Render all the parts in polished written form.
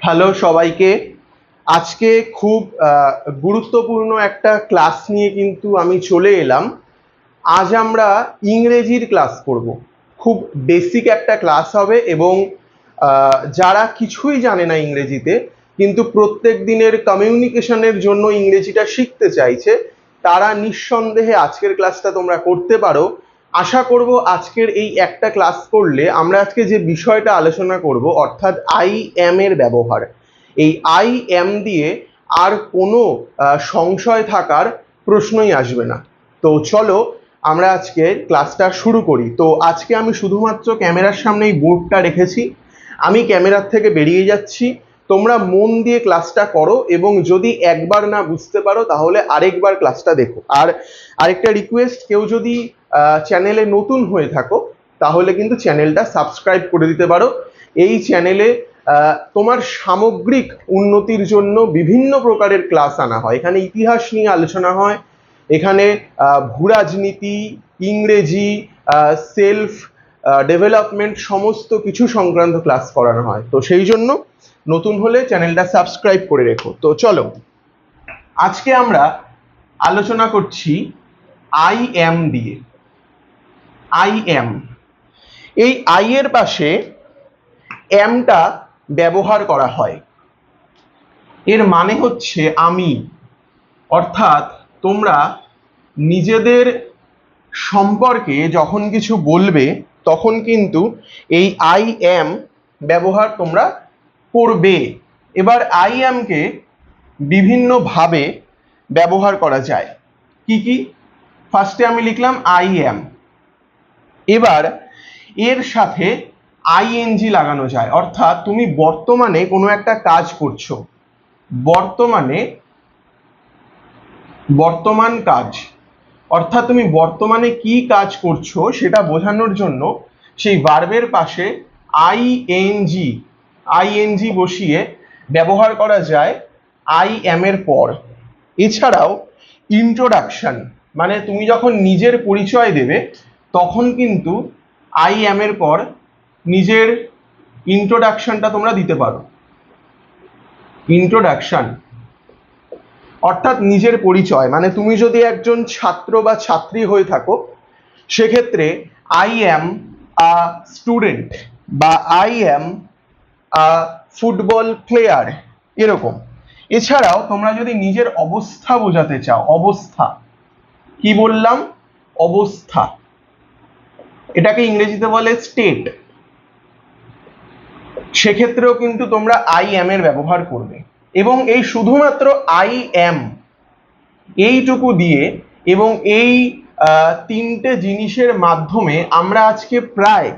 Hello সবাইকে। আজকে খুব গুরুত্বপূর্ণ একটা ক্লাস নিয়ে কিন্তু আমি চলে এলাম। আজ আমরা ইংরেজির ক্লাস করব। খুব বেসিক একটা ক্লাস হবে এবং যারা কিছুই জানে না ইংরেজিতে কিন্তু প্রত্যেক দিনের কমিউনিকেশনের জন্য ইংরেজিটা শিখতে চাইছে, তারা নিঃসন্দেহে আজকের ক্লাসটা তোমরা করতে পারো। আশা করব আজকের এই একটা ক্লাস করলে আমরা আজকে যে বিষয়টা আলোচনা করব অর্থাৎ আই এম এর ব্যবহার, এই আই এম দিয়ে আর কোনো সংশয় থাকার প্রশ্নই আসবে না। তো চলো আমরা আজকে ক্লাসটা শুরু করি। তো আজকে আমি শুধুমাত্র ক্যামেরার সামনে এই বোর্ডটা রেখেছি, আমি ক্যামেরার থেকে বেরিয়ে যাচ্ছি। তোমরা মন দিয়ে ক্লাসটা করো এবং যদি একবার না বুঝতে পারো তাহলে আরেকবার ক্লাসটা দেখো। আর আরেকটা রিকোয়েস্ট, কেউ যদি চ্যানেলে নতুন হয়ে থাকো তাহলে কিন্তু চ্যানেলটা সাবস্ক্রাইব করে দিতে পারো। এই চ্যানেলে তোমার সামগ্রিক উন্নতির জন্য বিভিন্ন প্রকারের ক্লাস আনা হয়। এখানে ইতিহাস নিয়ে আলোচনা হয়, এখানে ভূরাজনীতি, ইংরেজি, সেলফ ডেভেলপমেন্ট সমস্ত কিছু সংক্রান্ত ক্লাস করানো হয়। তো সেই জন্য নতুন হলে চ্যানেলটা সাবস্ক্রাইব করে রেখো। তো চলো আজকে আমরা আলোচনা করছি আই এম দিয়ে। আই এম, এই আই এর পাশে এমটা ব্যবহার করা হয়। এর মানে হচ্ছে আমি, অর্থাৎ তোমরা নিজেদের সম্পর্কে যখন কিছু বলবে তখন কিন্তু এই আই এম ব্যবহার তোমরা করবে। এবার আই এমকে বিভিন্নভাবে ব্যবহার করা যায়। কি কি? ফার্স্টে আমি লিখলাম আই এম, এবার এর সাথে আইএনজি লাগানো যায়, অর্থাৎ তুমি বর্তমানে কোনো একটা কাজ করছো, বর্তমান কাজ, অর্থাৎ তুমি বর্তমানে কি কাজ করছো সেটা বোঝানোর জন্য সেই ভার্বের পাশে আইএনজি বসিয়ে ব্যবহার করা যায় আই এম এর পর। এছাড়াও ইন্ট্রোডাকশন, মানে তুমি যখন নিজের পরিচয় দেবে তখন কিন্তু আই এম এর পর নিজের ইন্ট্রোডাকশনটা তোমরা দিতে পারো। ইন্ট্রোডাকশন অর্থাৎ নিজের পরিচয়, মানে তুমি যদি একজন ছাত্র বা ছাত্রী হয়ে থাকো সেক্ষেত্রে আই এম আ স্টুডেন্ট বা I am a football player, এরকম। এছাড়াও তোমরা যদি নিজের অবস্থা বোঝাতে চাও, অবস্থা, কি বললাম? অবস্থা, এটাকে ইংরেজিতে বলে স্টেট, সেক্ষেত্রেও কিন্তু তোমরা আই এম এর ব্যবহার করবে। এবং এই শুধুমাত্র আই এম এইটুকু দিয়ে এবং এই তিনটে জিনিসের মাধ্যমে আমরা আজকে প্রায়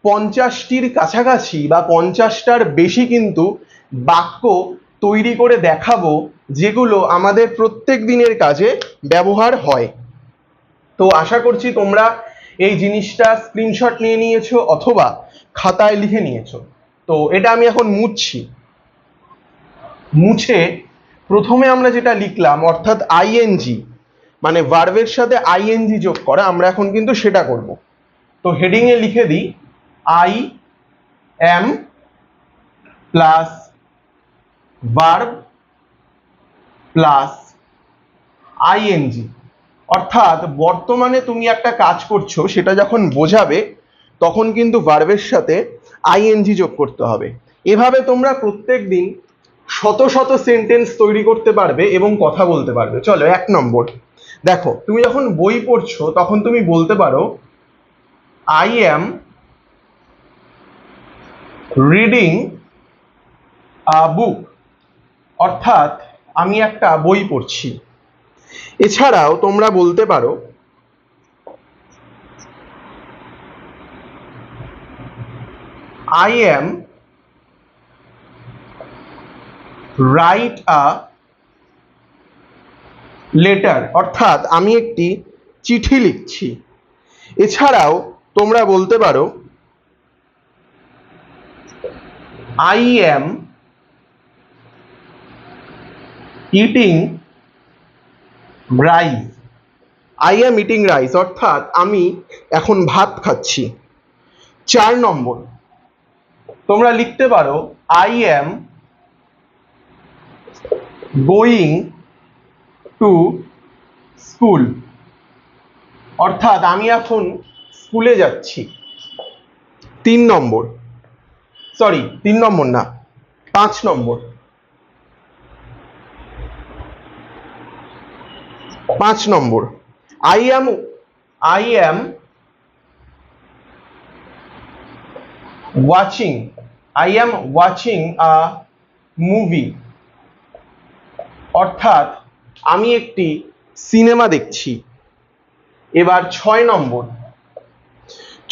50টির কাছাকাছি বা 50টার বেশি কিন্তু বাক্য তৈরি করে দেখাবো, যেগুলো আমাদের প্রত্যেক দিনের কাজে ব্যবহার হয়। তো আশা করছি তোমরা এই জিনিসটা স্ক্রিনশট নিয়ে নিয়েছো অথবা খাতায় লিখে নিয়েছো। তো এটা আমি এখন মুছে প্রথমে আমরা যেটা লিখলাম অর্থাৎ আইএনজি, মানে ভার্বের সাথে আইএনজি যোগ করা, আমরা এখন কিন্তু সেটা করব। তো হেডিং এ লিখে দিই I am plus verb plus ING, অর্থাৎ বর্তমানে তুমি একটা কাজ করছো সেটা যখন বোঝাবে তখন কিন্তু ভার্বের সাথে আইএনজি যোগ করতে হবে। এভাবে তোমরা প্রত্যেক দিন শত শত সেন্টেন্স তৈরি করতে পারবে এবং কথা বলতে পারবে। চলো 1 নম্বর দেখো, তুমি যখন বই পড়ছো তখন তুমি বলতে পারো আই এম রিডিং আ বুক, অর্থাৎ আমি একটা বই পড়ছি। এছাড়াও তোমরা বলতে পারো I am write a letter, অর্থাৎ আমি একটি চিঠি লিখছি। এছাড়াও তোমরা বলতে পারো I am eating rice, I am eating rice, অর্থাৎ আমি এখন ভাত খাচ্ছি। 4 নম্বর তোমরা লিখতে পারো I am going to school, অর্থাৎ আমি এখন স্কুলে যাচ্ছি। 3 নম্বর, সরি 3 নম্বর না, 5 নম্বর। 5 নম্বর, I am watching a movie, অর্থাৎ আমি একটি সিনেমা দেখছি। এবার 6 নম্বর,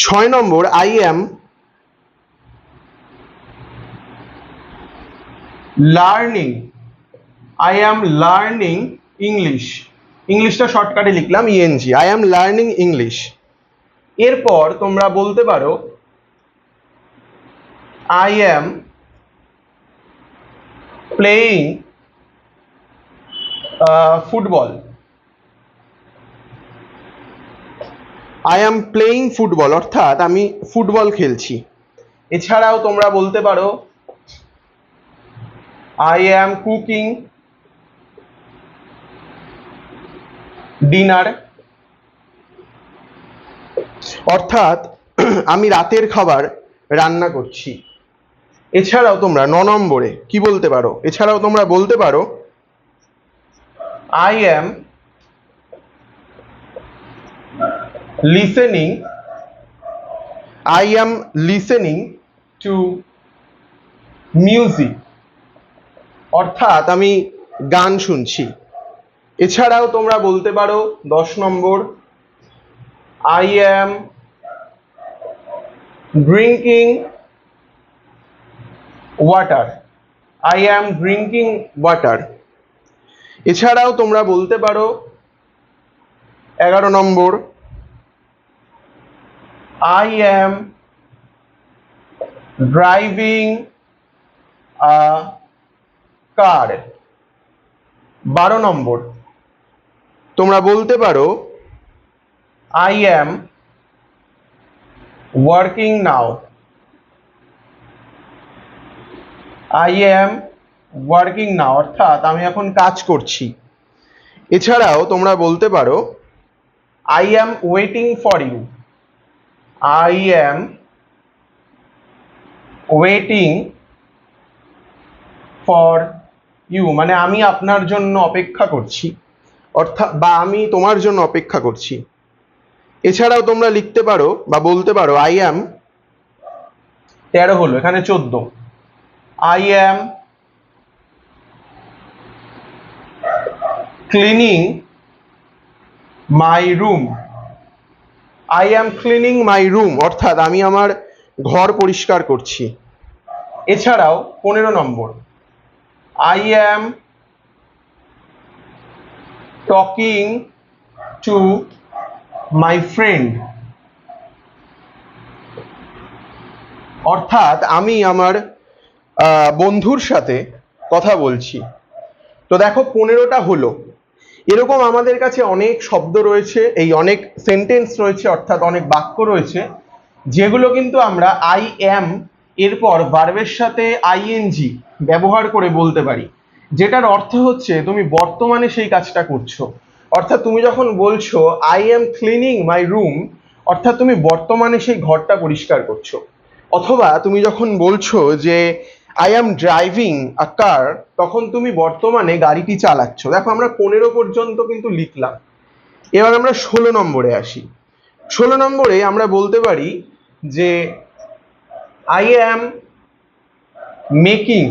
6 নম্বর, I am learning English, ইংলিশটা শর্টকাটে লিখলাম eng, I am learning English। এরপর তোমরা বলতে পারো I am playing football, I am playing football, অর্থাৎ আমি ফুটবল খেলছি। এছাড়াও তোমরা বলতে পারো I am cooking dinner, অর্থাৎ আমি রাতের খাবার রান্না করছি। এছাড়াও তোমরা 9 নম্বরে কি বলতে পারো, এছাড়াও তোমরা বলতে পারো I am listening to music, অর্থাৎ আমি গান শুনছি। এছাড়াও তোমরা বলতে পারো 10 নম্বর I am drinking water। এছাড়াও তোমরা বলতে পারো 11 নম্বর I am driving a car। 12 নম্বর তোমরা বলতে পারো I am working now, অর্থাৎ আমি এখন কাজ করছি। এছাড়াও তোমরা বলতে পারো I am waiting for you, মানে আমি আপনার জন্য অপেক্ষা করছি, অর্থাৎ বা আমি তোমার জন্য অপেক্ষা করছি। এছাড়াও তোমরা লিখতে পারো বা বলতে পারো I am 13 হলো, এখানে 14, I am cleaning my room, অর্থাৎ আমি আমার ঘর পরিষ্কার করছি। এছাড়াও 15 নম্বর I am talking to my friend, অর্থাৎ আমি আমার বন্ধুর সাথে কথা বলছি। তো দেখো 15টা হলো। এরকম আমাদের কাছে অনেক শব্দ রয়েছে, এই অনেক সেন্টেন্স রয়েছে, অর্থাৎ অনেক বাক্য রয়েছে, যেগুলো কিন্তু আমরা I am এরপর ভার্বের সাথে ing ব্যবহার করে বলতে পারি, যেটার অর্থ হচ্ছে তুমি বর্তমানে সেই কাজটা করছো। অর্থাৎ তুমি যখন বলছো I am cleaning my room, অর্থাৎ তুমি বর্তমানে সেই ঘরটা পরিষ্কার করছো। অথবা তুমি যখন বলছো যে I am driving a car, তখন তুমি বর্তমানে গাড়িটি চালাচ্ছ। দেখো আমরা 15 পর্যন্ত কিন্তু লিখলাম। এবার আমরা 16 নম্বরে আসি। 16 নম্বরে আমরা বলতে পারি যে I am making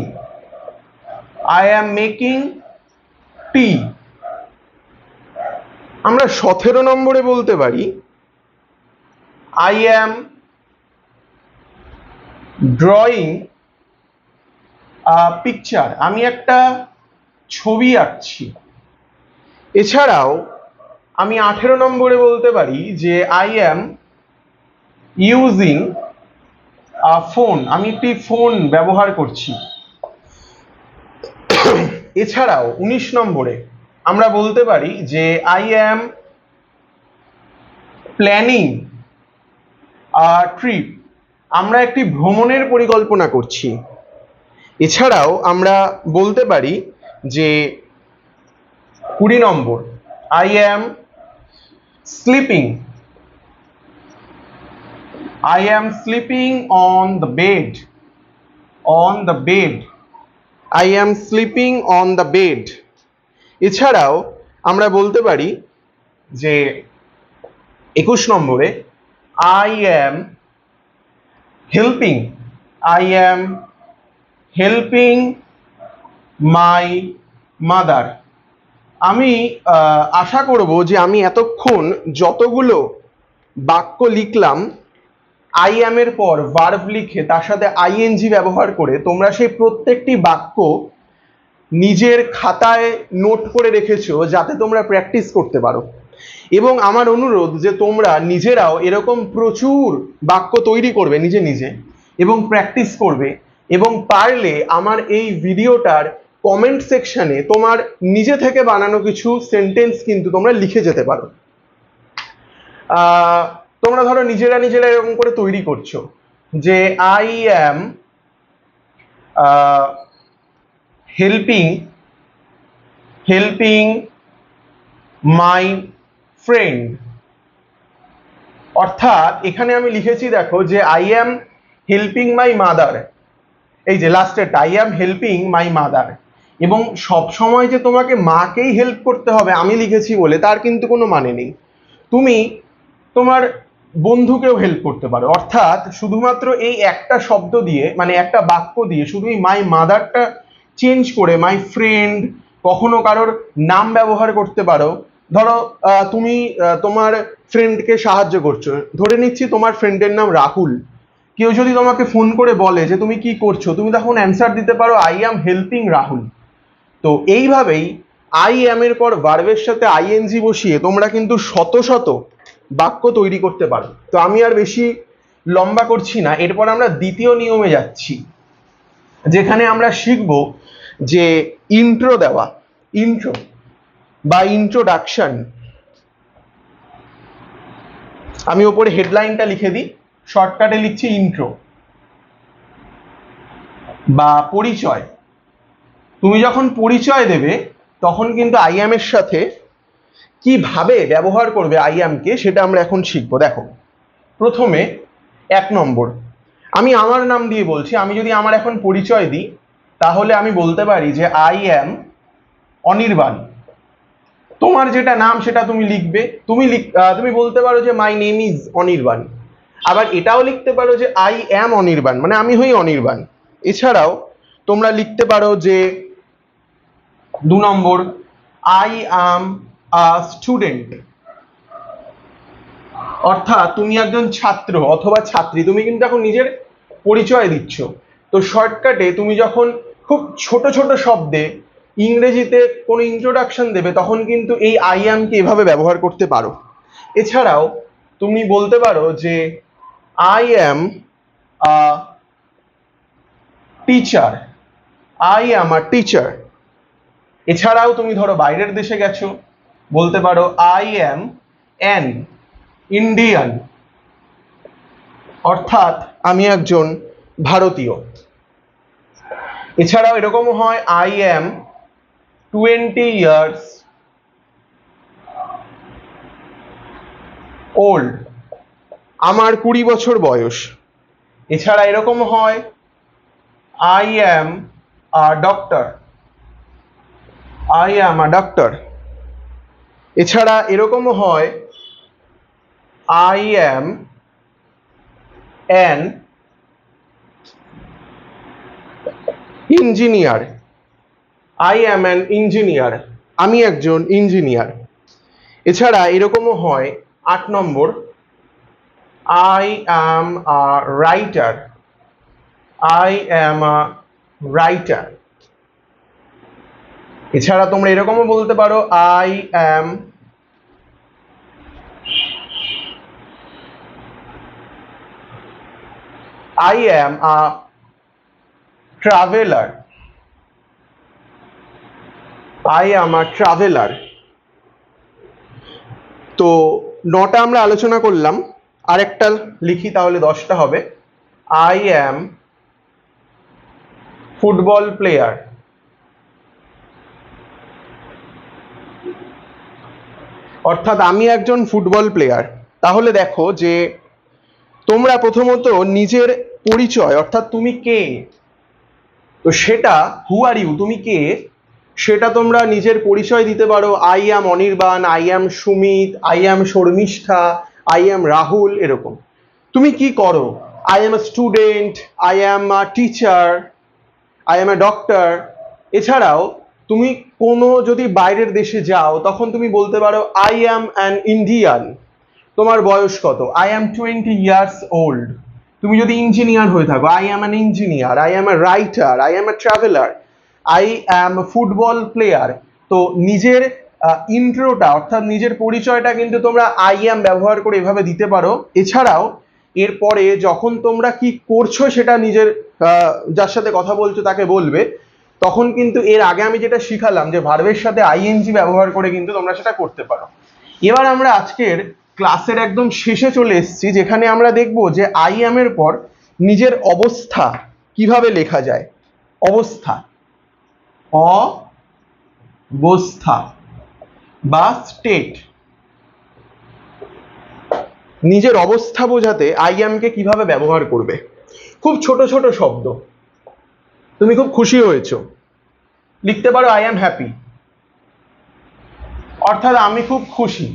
tea। আমরা 17 নম্বরে বলতে পারি I am drawing a picture, আমি একটা ছবি আঁকছি। এছাড়াও আমি 18 নম্বরে বলতে পারি যে I am using a phone, আমি একটি ফোন ব্যবহার করছি। এছাড়াও 19 নম্বরে আমরা বলতে পারি যে I am planning a trip, আমরা একটি ভ্রমণের পরিকল্পনা করছি। এছাড়াও আমরা বলতে পারি যে 20 number, I am sleeping, I am sleeping on the bed, on the bed, I am sleeping on the bed. এছাড়াও আমরা বলতে পারি যে 21 নম্বরে I am helping, I am helping my mother. আমি আশা করব যে আমি এতক্ষণ যতগুলো বাক্য লিখলাম আই অ্যাম এর পর ভার্ব লিখে তার সাথে আইএনজি ব্যবহার করে তোমরা সেই প্রত্যেকটি বাক্য নিজের খাতায় নোট করে রেখেছো যাতে তোমরা প্র্যাকটিস করতে পারো। এবং আমার অনুরোধ যে তোমরা নিজেরাও এরকম প্রচুর বাক্য তৈরি করবে নিজে নিজে এবং প্র্যাকটিস করবে, এবং পারলে আমার এই ভিডিওটার কমেন্ট সেকশনে তোমার নিজে থেকে বানানো কিছু সেন্টেন্স কিন্তু তোমরা লিখে যেতে পারো। তোমরা ধরো নিজেরা এরকম করে তৈরি করছো যে I am helping my friend, অর্থাৎ এখানে আমি লিখেছি দেখো যে I am helping my mother, এই যে লাস্টেরটা I am helping my mother. এবং সব সময় যে তোমাকে মাকেই হেল্প করতে হবে আমি লিখেছি বলে তার কিন্তু কোনো মানে নেই, তুমি তোমার বন্ধুকেও হেল্প করতে পারো। অর্থাৎ শুধুমাত্র এই একটা শব্দ দিয়ে মানে একটা বাক্য দিয়ে শুধুই মাই মাদারটা চেঞ্জ করে মাই ফ্রেন্ড, কখনো কারোর নাম ব্যবহার করতে পারো। ধরো তুমি তোমার ফ্রেন্ডকে সাহায্য করছো, ধরে নিচ্ছি তোমার ফ্রেন্ডের নাম রাহুল, কেউ যদি তোমাকে ফোন করে বলে যে তুমি কি করছো, তুমি তখন অ্যান্সার দিতে পারো আই অ্যাম হেল্পিং রাহুল। তো এইভাবেই আই অ্যাম এর পর ভার্বের সাথে আইএনজি বসিয়ে তোমরা কিন্তু শত শত বাক্য তৈরি করতে পারো। তো আমি আর বেশি লম্বা করছি না, এরপর আমরা দ্বিতীয় নিয়মে যাচ্ছি যেখানে আমরা শিখব যে ইন্ট্রো দেওয়া, ইন্ট্রো বা ইন্ট্রোডাকশন। আমি ওপরে হেডলাইনটা লিখে দিই, শর্টকাটে লিখছি ইন্ট্রো বা পরিচয়। তুমি যখন পরিচয় দেবে তখন কিন্তু আই অ্যাম এর সাথে কিভাবে ব্যবহার করবে আই অ্যামকে সেটা আমরা এখন শিখবো। দেখো প্রথমে 1 নম্বর, আমি আমার নাম দিয়ে বলছি। আমি যদি আমার এখন পরিচয় দিই তাহলে আমি বলতে পারি যে আই অ্যাম অনির্বাণ। তোমার যেটা নাম সেটা তুমি লিখবে, তুমি বলতে পারো যে মাই নেম ইজ অনির্বাণ। আবার এটাও লিখতে পারো যে আই অ্যাম অনির্বাণ, মানে আমি হই অনির্বাণ। এছাড়াও তোমরা লিখতে পারো যে 2 নম্বর, আই অ্যাম আ স্টুডেন্ট, অর্থাৎ তুমি একজন ছাত্র অথবা ছাত্রী, তুমি কিন্তু এখন নিজের পরিচয় দিচ্ছ। তো শর্টকাটে তুমি যখন খুব ছোট ছোট শব্দে ইংরেজিতে কোনো ইন্ট্রোডাকশন দেবে তখন কিন্তু এই আই অ্যামকে এভাবে ব্যবহার করতে পারো। এছাড়াও তুমি বলতে পারো যে I am a teacher, I am a teacher. এছাড়াও তুমি ধরো বাইরের দেশে গেছো, বলতে পারো আই অ্যাম অ্যান ইন্ডিয়ান, অর্থাৎ আমি একজন ভারতীয়। এছাড়াও এরকমও হয় আই অ্যাম 20 years ওল্ড, আমার 20 বছর বয়স। এছাড়া এরকম হয় I am a doctor, I am a doctor. এছাড়া এরকমও হয় I am an engineer, I am an engineer, আমি একজন ইঞ্জিনিয়ার। এছাড়া এরকমও হয় 8 number, I am a writer, I am a writer. এছাড়া তোমরা এরকমও বলতে পারো I am a traveller, I am a traveller. তো 9টা আমরা আলোচনা করলাম, আরেকটা লিখি তাহলে 10টা হবে। আই অ্যাম ফুটবল প্লেয়ার, অর্থাৎ আমি একজন ফুটবল প্লেয়ার। তাহলে দেখো যে তোমরা প্রথমত নিজের পরিচয় অর্থাৎ তুমি কে, তো সেটা হু আর ইউ, তুমি কে সেটা তোমরা নিজের পরিচয় দিতে পারো। I am Anirban, I am Sumit, I am Sharmistha, I am Rahul, এরকম। তুমি কি করো? I am a student, I am a teacher, I am a doctor. এছাড়াও তুমি কোনো যদি বাইরের দেশে যাও তখন তুমি বলতে পারো আই অ্যাম অ্যান ইন্ডিয়ান। তোমার বয়স কত? I am 20 years old। তুমি যদি ইঞ্জিনিয়ার হয়ে থাকো, I am an engineer, I am a writer, I am a traveller, I am football player. তো নিজের ইন্ট্রোটা অর্থাৎ নিজের পরিচয়টা কিন্তু তোমরা আই অ্যাম ব্যবহার করে এভাবে দিতে পারো। এছাড়াও এরপরে যখন তোমরা কি করছো সেটা নিজের যার সাথে কথা বলছো তাকে বলবে, তখন কিন্তু এর আগে আমি যেটা শিখালাম যে ভার্বের সাথে আইএনজি ব্যবহার করে কিন্তু তোমরা সেটা করতে পারো। এবার আমরা আজকের ক্লাসের একদম শেষে চলে এসেছি, যেখানে আমরা দেখব যে আই অ্যাম এর পর নিজের অবস্থা কিভাবে লেখা যায়। অবস্থা, অবস্থা বা স্টেট। নিজের অবস্থা বোঝাতে আই অ্যাম কে কিভাবে ব্যবহার করবে। খুব ছোট ছোট শব্দ। তুমি খুব খুশি হয়েছো, লিখতে পারো আই অ্যাম হ্যাপি, অর্থাৎ আমি খুব খুশি,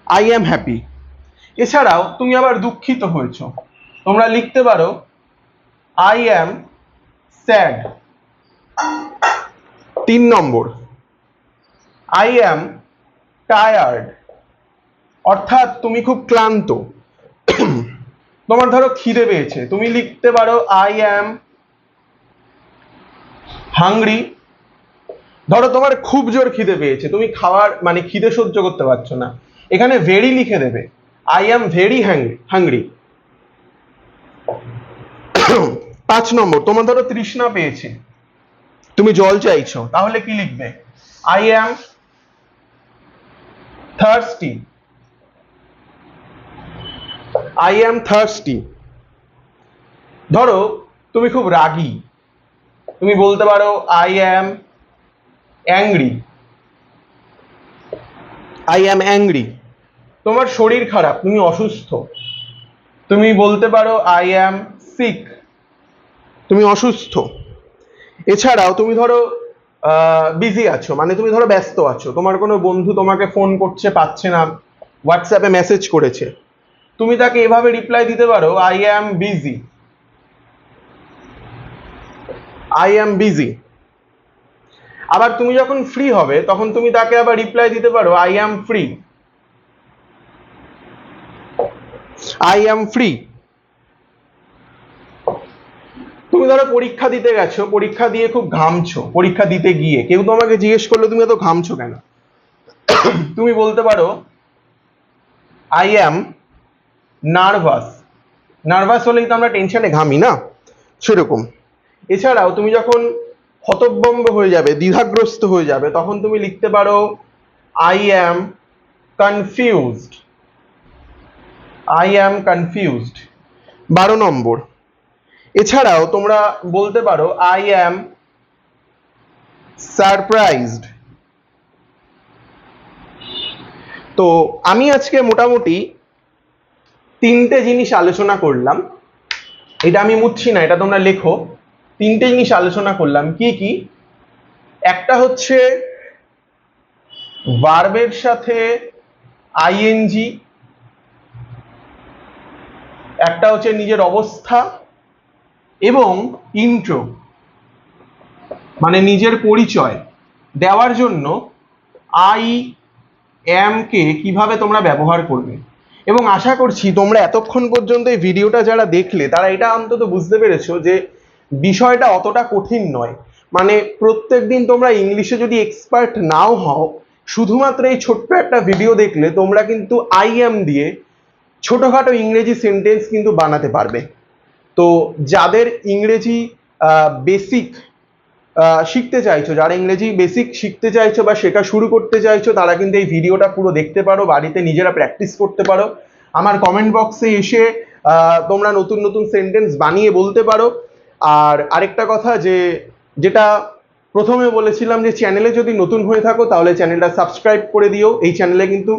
আই অ্যাম হ্যাপি। এছাড়াও তুমি আবার দুঃখিত হয়েছো, তোমরা লিখতে পারো I am sad. 3 number, I am tired, অর্থাৎ তুমি খুব ক্লান্ত। তোমার ধরো খিদে পেয়েছে, তুমি লিখতে পারো আই অ্যাম হাংরি। ধরো তোমার খুব জোর খিদে পেয়েছে, তুমি খাওয়ার মানে খিদে সহ্য করতে পারছো না, এখানে ভেরি লিখে দেবে, আই অ্যাম ভেরি হাংরি। 5 নম্বর, তোমার ধরো তৃষ্ণা পেয়েছে, তুমি জল চাইছো, তাহলে কি লিখবে? I am thirsty, I am thirsty. ধরো তুমি খুব রাগী, তুমি বলতে পারো I am angry, I am angry. তোমার শরীর খারাপ, তুমি অসুস্থ, তুমি বলতে পারো আই অ্যাম সিক, তুমি অসুস্থ। এছাড়াও তুমি ধরো বিজি আছো, মানে তুমি ধরো ব্যস্ত আছো, তোমার কোনো বন্ধু তোমাকে ফোন করছে পাচ্ছে না, হোয়াটসঅ্যাপে মেসেজ করেছে, তুমি তাকে এভাবে রিপ্লাই দিতে পারো I am busy, I am busy. আবার তুমি যখন ফ্রি হবে তখন তুমি তাকে আবার রিপ্লাই দিতে পারো I am free, I am free. তুমি ধরো পরীক্ষা দিতে গেছো, পরীক্ষা দিয়ে খুব ঘামছো, পরীক্ষা দিতে গিয়ে কেউ তোমাকে জিজ্ঞেস করলো তুমি এত ঘামছো কেন, তুমি বলতে পারো আই অ্যাম নার্ভাস। নার্ভাস হলেই তো আমরা টেনশনে ঘামি না, সেরকম। এছাড়াও তুমি যখন হতভম্ব হয়ে যাবে, দ্বিধাগ্রস্ত হয়ে যাবে, তখন তুমি লিখতে পারো I am confused, I am confused. 12 নম্বর, এছাড়াও তোমরা বলতে পারো আই অ্যাম সারপ্রাইজড। তো আমি আজকে মোটামুটি 3টে জিনিস আলোচনা করলাম, এটা আমি মুছছি না, এটা তোমরা লেখো। 3টে জিনিস আলোচনা করলাম, কি কি? একটা হচ্ছে ভার্বের সাথে আইএনজি, একটা হচ্ছে নিজের অবস্থা, এবং ইন্ট্রো মানে নিজের পরিচয় দেওয়ার জন্য আই অ্যাম কে কিভাবে তোমরা ব্যবহার করবে। এবং আশা করছি তোমরা এতক্ষণ পর্যন্ত এই ভিডিওটা যারা দেখলে তারা এটা অন্তত বুঝতে পেরেছো যে বিষয়টা অতটা কঠিন নয়। মানে প্রত্যেকদিন তোমরা ইংলিশে যদি এক্সপার্ট নাও হও, শুধুমাত্র এই ছোট্ট একটা ভিডিও দেখলে তোমরা কিন্তু আই অ্যাম দিয়ে ছোটখাটো ইংরেজি সেন্টেন্স কিন্তু বানাতে পারবে। তো যাদের ইংরেজি বেসিক শিখতে চাইছো, যারা ইংরেজি বেসিক শিখতে চাইছো বা শেখা শুরু করতে চাইছো, তারা কিন্তু এই ভিডিওটা পুরো দেখতে পারো, বাড়িতে নিজেরা প্র্যাকটিস করতে পারো। আমার কমেন্ট বক্সে এসে তোমরা নতুন নতুন সেন্টেন্স বানিয়ে বলতে পারো। আর আরেকটা কথা, যেটা প্রথমে বলেছিলাম, যে চ্যানেলে যদি নতুন হয়ে থাকো তাহলে চ্যানেলটা সাবস্ক্রাইব করে দিও। এই চ্যানেলে কিন্তু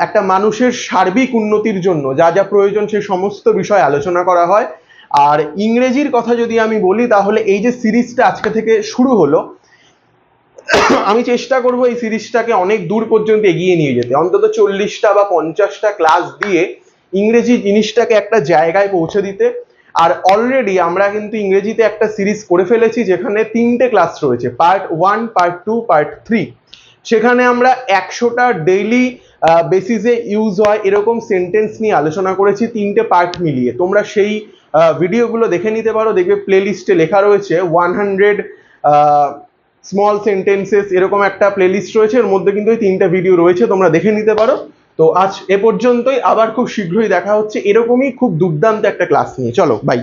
একটা মানুষের সার্বিক উন্নতির জন্য যা যা প্রয়োজন সেই সমস্ত বিষয় আলোচনা করা হয়। আর ইংরেজির কথা যদি আমি বলি, তাহলে এই যে সিরিজটা আজকে থেকে শুরু হলো, আমি চেষ্টা করব এই সিরিজটাকে অনেক দূর পর্যন্ত এগিয়ে নিয়ে যেতে, অন্তত 40টা বা 50টা ক্লাস দিয়ে ইংরেজি জিনিসটাকে একটা জায়গায় পৌঁছে দিতে। আর অলরেডি আমরা কিন্তু ইংরেজিতে একটা সিরিজ করে ফেলেছি যেখানে 3টে ক্লাস রয়েছে, পার্ট 1, পার্ট 2, পার্ট 3। সেখানে আমরা 100টা ডেইলি বেসিসে ইউজ হয় এরকম সেন্টেন্স নিয়ে আলোচনা করেছি 3টে পার্ট মিলিয়ে। তোমরা সেই ভিডিওগুলো দেখে নিতে পারো, দেখবে প্লে লিস্টে লেখা রয়েছে 100 স্মল সেন্টেন্সেস, এরকম একটা প্লেলিস্ট রয়েছে, এর মধ্যে কিন্তু এই 3টে ভিডিও রয়েছে, তোমরা দেখে নিতে পারো। তো আজ এ পর্যন্তই, আবার খুব শীঘ্রই দেখা হচ্ছে এরকমই খুব দুর্দান্ত একটা ক্লাস নিয়ে। চলো, বাই।